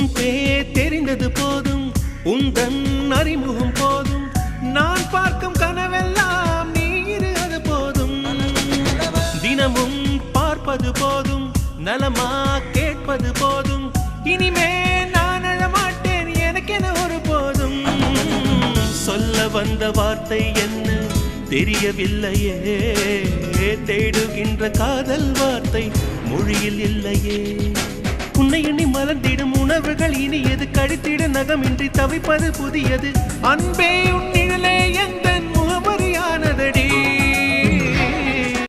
உன் பேர் தெரிந்தது போதும், உந்தன் அறிமுகம் போதும், நான் பார்க்கும் கனவெல்லாம் நீரு அது போதும். தினமும் பார்ப்பது போதும், நலமா கேட்பது போதும், இனிமே நான் அழமாட்டேன் எனக்கென ஒரு போதும். சொல்ல வந்த வார்த்தை என்ன தெரியவில்லையே, தேடுகின்ற காதல் வார்த்தை மொழியில் இல்லையே. உன்னை எண்ணி மலர்ந்திடும் உணர்வுகள் இனியது, கழித்திட நகமின்றி தவிப்பது புதியது. அன்பே உன் நிழலே எந்த முகமறியானதடி.